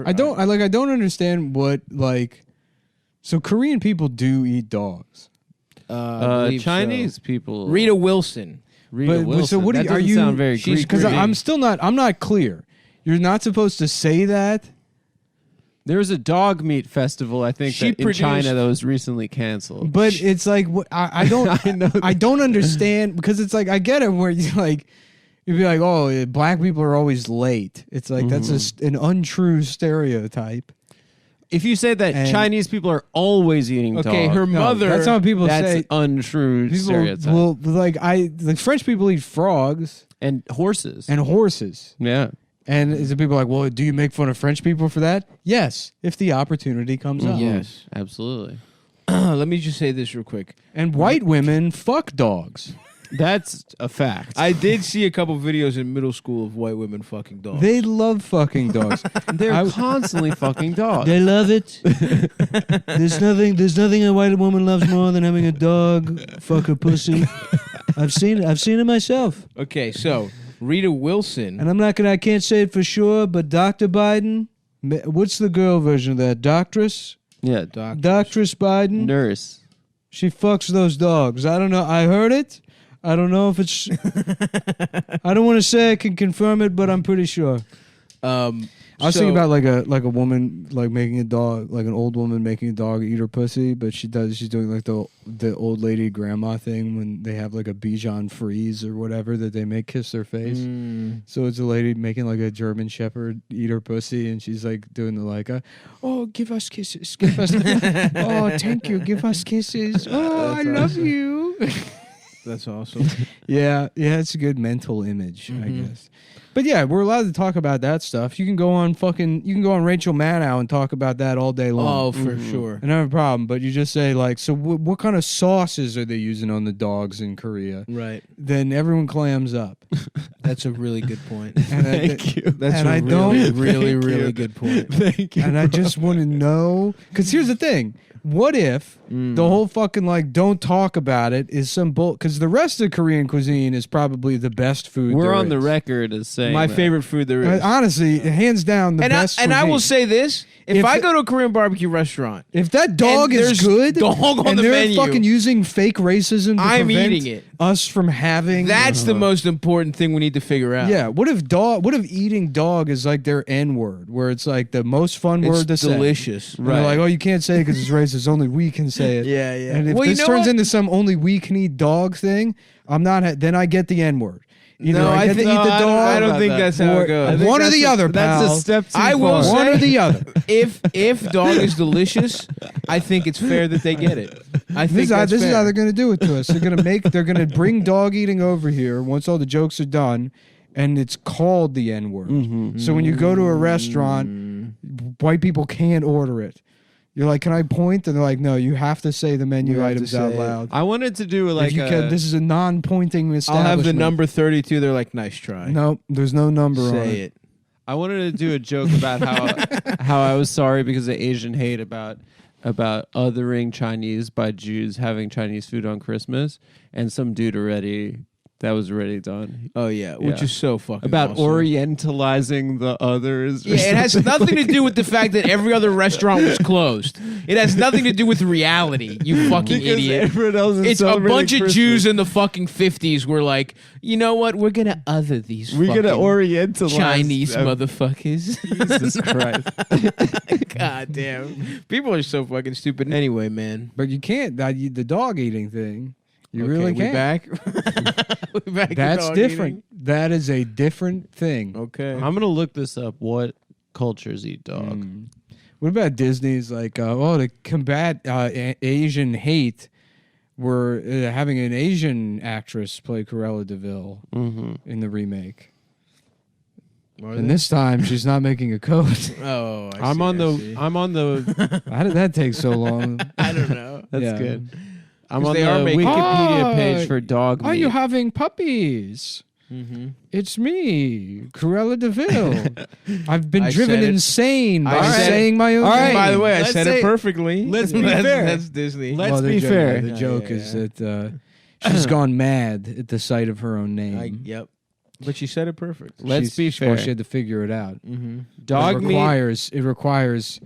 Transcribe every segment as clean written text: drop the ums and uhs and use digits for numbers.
I don't understand what like. So Korean people do eat dogs. Chinese people. Rita Wilson. So what are you? Sound very Greek. Because I'm not clear. You're not supposed to say that. There was a dog meat festival, I think, in China that was recently canceled. But it's like I don't I don't understand because it's like I get it where you like you'd be like, oh, black people are always late. It's like that's an untrue stereotype. If you say that Chinese people are always eating dogs, her mother. That's how people say. That's untrue stereotype. Well, like French people eat frogs and horses. Yeah. And is it people like, well, do you make fun of French people for that? Yes, if the opportunity comes up. Yes, absolutely. Let me just say this real quick. And white women fuck dogs. That's a fact. I did see a couple videos in middle school of white women fucking dogs. They love fucking dogs. They're constantly fucking dogs. They love it. There's nothing a white woman loves more than having a dog fuck a pussy. I've seen it myself. Okay, so Rita Wilson. And I can't say it for sure, but Dr. Biden, what's the girl version of that? Doctress? Yeah, Doctress Biden. Nurse. She fucks those dogs. I don't know. I heard it. I don't know if it's... I don't want to say I can confirm it, but I'm pretty sure. I was thinking about like a woman like making a dog, like an old woman making a dog eat her pussy, but she's doing like the old lady grandma thing when they have like a Bichon Frise or whatever that they make kiss their face. So it's a lady making like a German Shepherd eat her pussy, and she's like doing the like, oh, give us kisses, give us, oh, thank you, give us kisses, oh, I love you. That's awesome. Yeah, it's a good mental image, I guess. But yeah, we're allowed to talk about that stuff. You can go on Rachel Maddow and talk about that all day long. Oh, for sure. I don't have a problem. But you just say like, so what kind of sauces are they using on the dogs in Korea? Right. Then everyone clams up. That's a really good point. Thank you. That's a really good point. Thank you. And I just want to know, because here's the thing. What if the whole fucking like don't talk about it is some bull? Because the rest of Korean cuisine is probably the best food. We're on the record as saying my favorite food there is. Honestly, hands down the best. And I will say this: if I go to a Korean barbecue restaurant, if that dog is good, dog on and the they're menu, fucking using fake racism to I'm prevent eating it. us from having. That's the most important thing we need to figure out. Yeah. What if eating dog is like their N word, where it's like the most fun word to say? Delicious. Right. They're like, oh, you can't say it because it's racist. Only we can say it. Yeah, yeah. And if this turns into some only we can eat dog thing, I'm not. Then I get the N word. No, I think eat the dog. I don't think that's how it goes. One or the other, pal. That's a step too I will far. One or the other. If dog is delicious, I think it's fair that they get it. I think this is how they're going to do it to us. They're going to bring dog eating over here once all the jokes are done, and it's called the N word. So when you go to a restaurant, white people can't order it. You're like, can I point? And they're like, no, you have to say the menu items out loud. I wanted to do like this is a non-pointing establishment. I'll have the number 32. They're like, nice try. No, there's no number on it. Say it. I wanted to do a joke about how I was sorry because of Asian hate about othering Chinese by Jews having Chinese food on Christmas, and some dude that was already done. Oh yeah, which is so fucking about awesome. orientalizing the others. Yeah, it has nothing to do with the fact that every other restaurant was closed. It has nothing to do with reality. You fucking idiot. Everyone else is it's a bunch of Jews in the fucking 50s were like, you know what? We're gonna other these. We're gonna orientalize Chinese motherfuckers. Jesus Christ. God damn. People are so fucking stupid. Anyway, man. But you can't. The dog eating thing. You really can't. We back? We back. That's different. That is a different thing. Okay. I'm gonna look this up. What cultures eat dog? What about Disney's like? To combat Asian hate, we're having an Asian actress play Cruella de Vil in the remake. And this time she's not making a coat. Oh, I'm on the. How did that take so long? I don't know. That's good. I'm on they the are making- Wikipedia page for dog meat. Are you having puppies? It's me, Cruella de Vil. I've been driven insane by saying my own name. By the way, I said it perfectly. Let's be fair. That's Disney. Let's be fair. The joke is that she's gone mad at the sight of her own name. Yep. But she said it perfect. Let's be fair. Well, she had to figure it out. Mm-hmm. Dog meat. It requires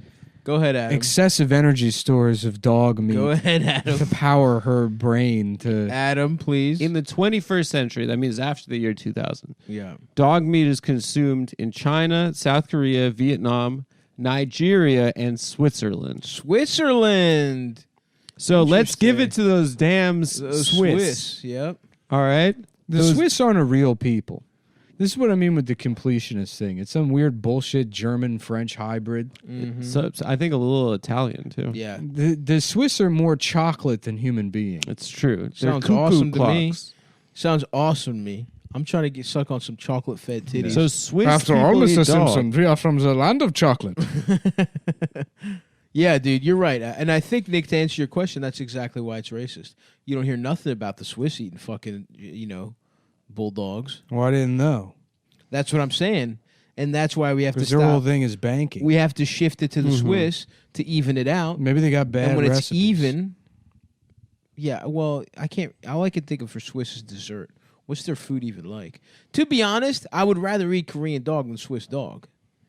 Go ahead, Adam. excessive energy stores of dog meat Go ahead, Adam. to power her brain to. Adam, please. In the 21st century, that means after the year 2000, Yeah. dog meat is consumed in China, South Korea, Vietnam, Nigeria, and Switzerland. Switzerland. So let's give it Interesting. to those damn Swiss. Yep. All right? The Swiss aren't a real people. This is what I mean with the completionist thing. It's some weird bullshit German-French hybrid. Mm-hmm. So I think a little Italian, too. Yeah. The Swiss are more chocolate than human beings. It's true. They're Sounds cuckoo awesome to me. clocks. Sounds awesome to me. I'm trying to get suck on some chocolate-fed titties. So Swiss people eat dog. we are from the land of chocolate. Yeah, dude, you're right. And I think, Nick, to answer your question, that's exactly why it's racist. You don't hear nothing about the Swiss eating fucking, bulldogs. Well, I didn't know. That's what I'm saying. And that's why we have to Because their whole stop. thing is banking. We have to shift it to the Swiss to even it out. Maybe they got bad And when recipes. it's even, yeah, well, I can't. All I can think of for Swiss is dessert. What's their food even like? To be honest, I would rather eat Korean dog than Swiss dog,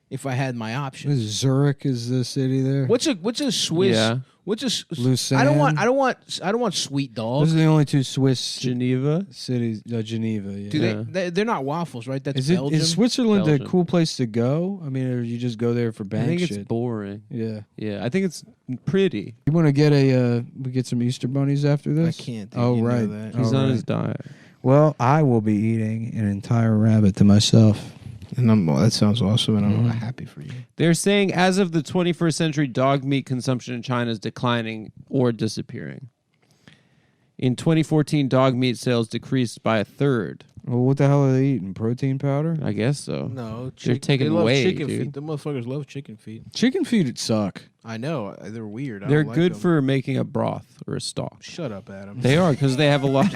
if I had my options. Zurich is the city there. What's a Swiss? Yeah. What's a Lucerne. I don't want sweet dog. Those are the only two Swiss Geneva. cities. Geneva. Yeah. Do they're not waffles, right? That's Is it Belgium. is Switzerland Belgium. a cool place to go? I mean, or you just go there for I bank think shit? it's boring. Yeah. Yeah, I think it's pretty. You want to get we get some Easter bunnies after I this? can't. Dude. Oh You know right. that. He's Oh, on right. his diet. Well, I will be eating an entire rabbit to myself. And that sounds awesome, and I'm happy for you. They're saying as of the 21st century, dog meat consumption in China is declining or disappearing. In 2014, dog meat sales decreased by a third. Well, what the hell are they eating? Protein powder? I guess so. No, They're taking they love away, chicken dude. feet. The motherfuckers love chicken feet. Chicken feet suck. I know they're weird. I They're don't like good them. for making a broth or a stock. Shut up, Adam. They are because they have a lot.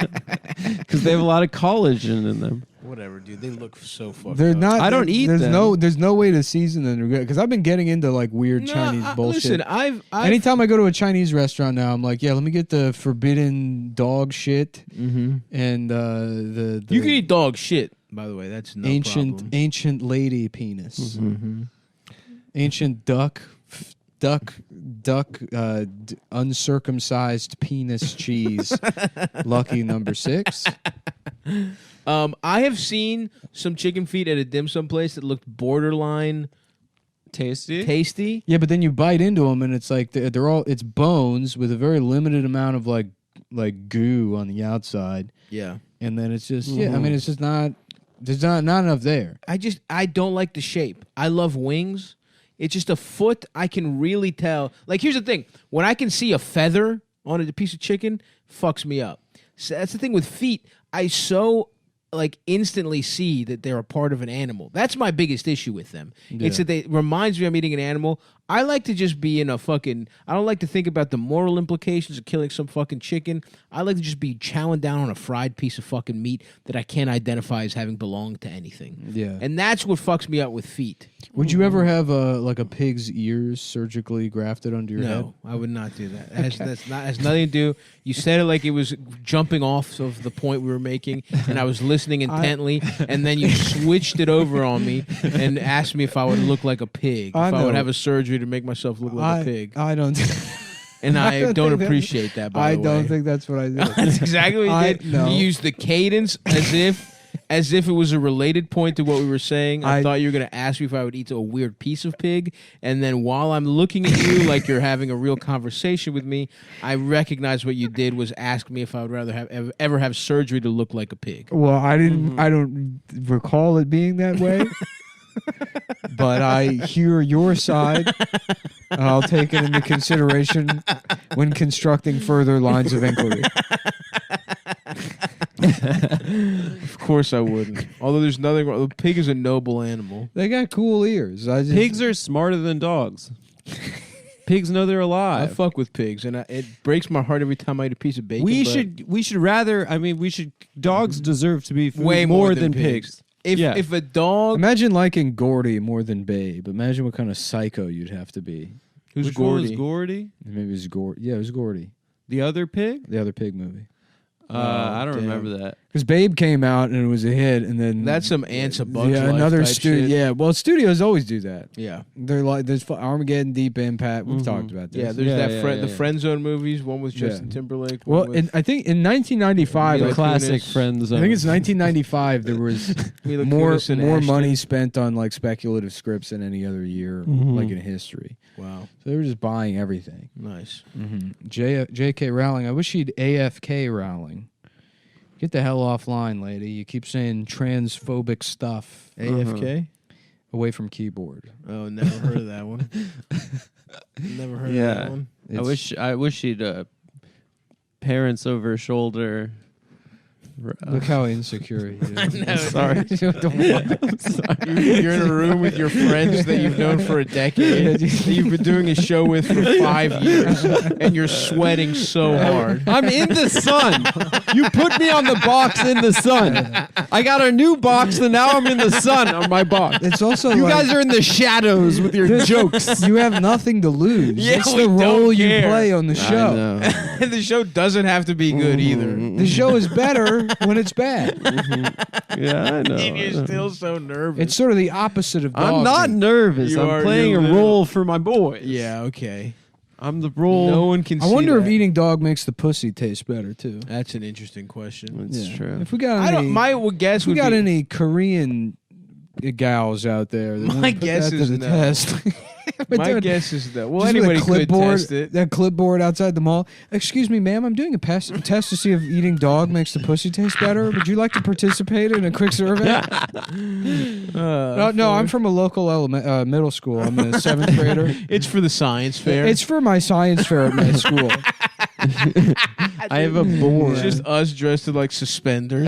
Because they have a lot of collagen in them. Whatever, dude. They look so fucked They're up. not. I don't eat there's them. There's no way to season them because I've been getting into like weird Chinese bullshit. Listen, I've Anytime I go to a Chinese restaurant now, I'm like, yeah, let me get the forbidden dog shit Mm-hmm. and the You can eat dog shit, by the way. That's no problem. ancient lady penis, Mm-hmm. ancient duck, uncircumcised penis cheese. Lucky number 6. I have seen some chicken feet at a dim sum place that looked borderline Tasty. tasty. Yeah, but then you bite into them and it's like they're all it's bones with a very limited amount of like goo on the outside, Yeah. and then it's just I mean it's just not there's not enough there. I don't like the shape. I love wings. It's just a foot. I can really tell. Like, here's the thing. When I can see a feather on a piece of chicken, fucks me up. So that's the thing with feet. I so instantly see that they're a part of an animal. That's my biggest issue with them. Yeah. It's that they reminds me I'm eating an animal. I like to just be in a fucking. I don't like to think about the moral implications of killing some fucking chicken. I like to just be chowing down on a fried piece of fucking meat that I can't identify as having belonged to anything. Yeah. And that's what fucks me up with feet. Would you ever have a pig's ears surgically grafted under your head? No, I would not do that. Has nothing to do. You said it like it was jumping off of the point we were making, and I was listening intently, and then you switched it over on me and asked me if I would look like a pig, if I would have a surgery to make myself look like a pig. I don't. And I don't think that- appreciate that, by the way. I don't think that's what I did. That's exactly what you did. No. You used the cadence as if it was a related point to what we were saying. I thought you were going to ask me if I would eat a weird piece of pig, and then while I'm looking at you like you're having a real conversation with me, I recognize what you did was ask me if I would rather have ever have surgery to look like a pig. Well, I didn't. I don't recall it being that way. But I hear your side. And I'll take it into consideration when constructing further lines of inquiry. Of course I wouldn't. Although there's nothing wrong. The pig is a noble animal. They got cool ears. Pigs are smarter than dogs. Pigs know they're I alive. fuck with pigs, and it breaks my heart every time I eat a piece of bacon. We but should rather. I mean, dogs deserve to be food way more than pigs. If a dog Imagine liking Gordy more than Babe. Imagine what kind of psycho you'd have to be. who's Which one was Gordy? Gordy? Maybe it was Gordy. Yeah, it was Gordy. The other pig? The other pig movie. I don't damn. remember that. Because Babe came out and it was a hit, and then That's some Ants of Bugs yeah, Life another type studio. shit. Yeah, well, studios always do that. Yeah. They're like there's Armageddon, Deep Impact. We've talked about this. Yeah, there's the Friend Zone movies. One with Justin Timberlake. Well, one with I think in 1995, Mila I Classic Kunis. Friends. think it's 1995. There was Mila more Kunis and more Ashton. money spent on like speculative scripts than any other year, like in history. Wow, So they were just buying everything. nice. J.K. Rowling. I wish she'd AFK Rowling. Get the hell offline, lady. You keep saying transphobic stuff. AFK. Away from keyboard. Oh, never heard of that one. Never heard of that one. I wish she'd parents over shoulder. Look how insecure he is. I'm sorry. You're in a room with your friends that you've known for a decade, that you've been doing a show with for 5 years, and you're sweating so hard. I'm in the sun. You put me on the box in the sun. I got a new box, and now I'm in the sun on my box. It's also You like, guys are in the shadows with your jokes. you have nothing to lose. Yeah, it's we the role don't you care. play on the show. And the show doesn't have to be good either. The show is better when it's bad. Yeah, I know. And you're still so nervous. It's sort of the opposite of dog I'm not meat. nervous. You I'm are, playing you're a little. role for my boys. Yeah, okay. I'm the role. No one can I see wonder if that. eating dog makes the pussy taste better too. That's an interesting question. It's true. If we got I any, don't. My guess if we would got be any Korean gals out there, that My wanna put guess that to is the no. test. My guess is that. Well, Just with a anybody could clipboard, test it. that clipboard outside the mall. Excuse me, ma'am. I'm doing a test to see if eating dog makes the pussy taste better. Would you like to participate in a quick survey? No, I'm from a local middle school. I'm a 7th grader. It's for the science fair. It's for my science fair at my school. I have a board. It's just us dressed in like suspenders,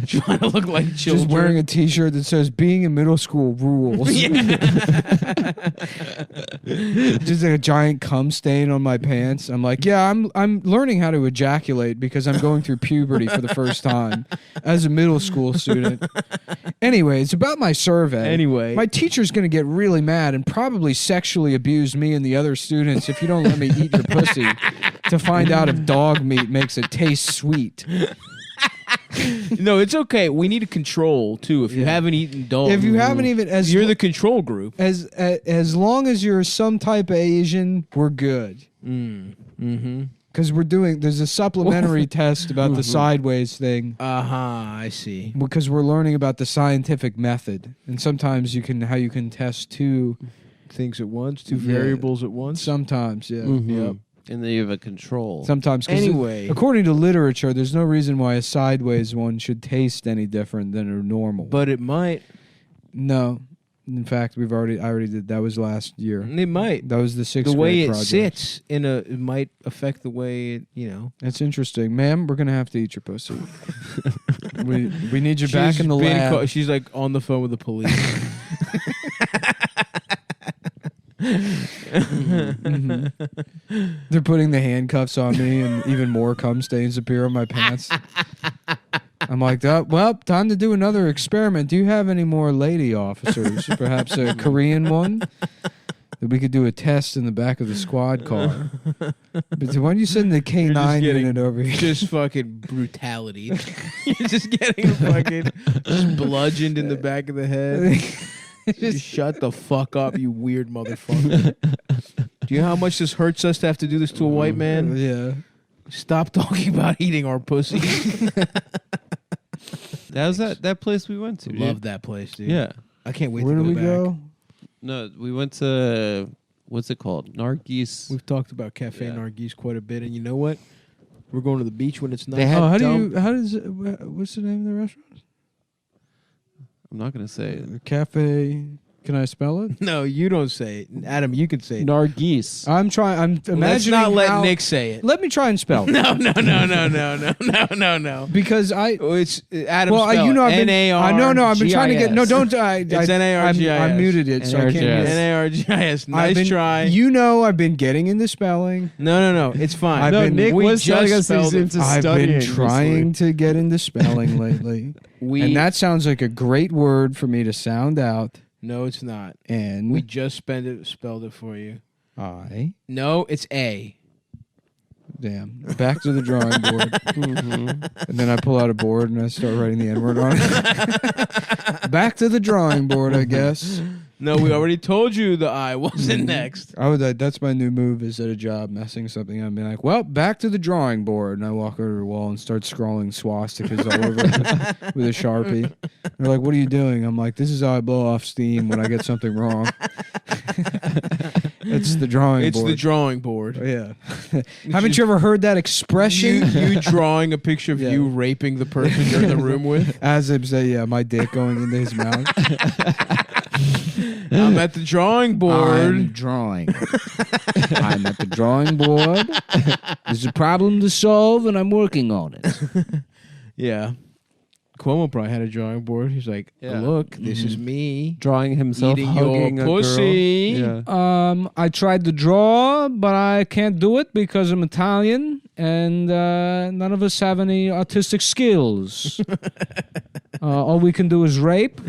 trying to look like children. Just wearing a T-shirt that says "Being in middle school rules." Just like a giant cum stain on my pants. I'm like, yeah, I'm learning how to ejaculate because I'm going through puberty for the first time as a middle school student. Anyway, it's about my survey. Anyway. My teacher's going to get really mad and probably sexually abuse me and the other students if you don't let me eat your pussy to find out if dog meat makes it taste sweet. No, it's okay. We need a control too. If you haven't eaten dog, If you haven't even as you're the control group. as long as you're some type of Asian, we're good. Because there's a supplementary test about the sideways thing. I see. Because we're learning about the scientific method, and sometimes you can test two Things at once, two variables at once. Sometimes, yeah. Yep. And then you have a control. Sometimes, 'cause Anyway. according to literature, there's no reason why a sideways one should taste any different than a normal. But it might. No, in fact, I already did. That was last year. It might. That was the 6th The way grade it project. sits it might affect the way it, That's interesting, ma'am. We're gonna have to eat your pussy. we need you back She's in the been lab. she's like on the phone with the police. They're putting the handcuffs on me, and even more cum stains appear on my pants. I'm like, well, time to do another experiment. Do you have any more lady officers? Perhaps a Korean one? That we could do a test in the back of the squad car. But why don't you send the K9 unit over here? Just fucking brutality. You're just getting fucking just bludgeoned in the back of the head. Just shut the fuck up, you weird motherfucker. Do you know how much this hurts us to have to do this to a white man? Yeah. Stop talking about eating our pussy. That was that place we went to. Love that place, dude. Yeah. I can't wait Where to do go we back. go? No, we went to what's it called? Nargis. We've talked about Cafe Nargis quite a bit, and you know what? We're going to the beach when it's nice. They had what's the name of the restaurant? I'm not gonna say it. Cafe. Can I spell it? No, you don't say it. Adam, you can say it. Nargis. I'm imagining. Let's not let how- Nick say it. Let me try and spell it. No. Because Oh, it's Adam. well, spell I've been. I've been trying to get. No, don't. It's NARGIS. I muted it, so I can't. NARGIS. Use it. NARGIS. Nice try. I've been getting into spelling. No. It's fine. I've been- Nick we was just telling us spelled he's it. into I've studying. been this trying week. to get into spelling lately, and that sounds like a great word for me to sound out. No, it's not. And We just spelled it for you. I No, it's A. Damn. Back to the drawing board. And then I pull out a board and I start writing the N-word on it. Back to the drawing board, I guess. No, we already told you the I wasn't next. That's my new move is at a job, messing something up and being like, well, back to the drawing board. And I walk over to the wall and start scrawling swastikas all over it with a Sharpie. They're like, what are you doing? I'm like, this is how I blow off steam when I get something wrong. It's the drawing board. It's the drawing board. Oh, yeah. Haven't you ever heard that expression? You drawing a picture of you raping the person you're in the room with? As if say, yeah, my dick going into his mouth. I'm at the drawing board. I'm drawing. I'm at the drawing board. There's a problem to solve, and I'm working on it. Yeah. Cuomo probably had a drawing board. He's like, look, this is me. Drawing himself eating hugging your a pussy. girl. Yeah. I tried to draw, but I can't do it because I'm Italian, and none of us have any artistic skills. All we can do is rape.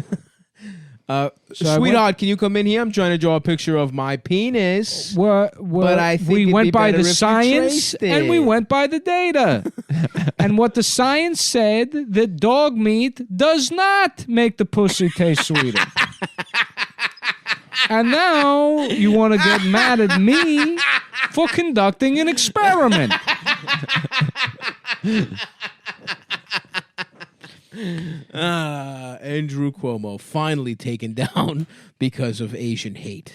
Sweetheart, can you come in here? I'm trying to draw a picture of my penis. But I think we it'd went be by better the if you science traced and we it. went by the data. And what the science said, that dog meat does not make the pussy taste sweeter. And now you want to get mad at me for conducting an experiment. Andrew Cuomo finally taken down because of Asian hate.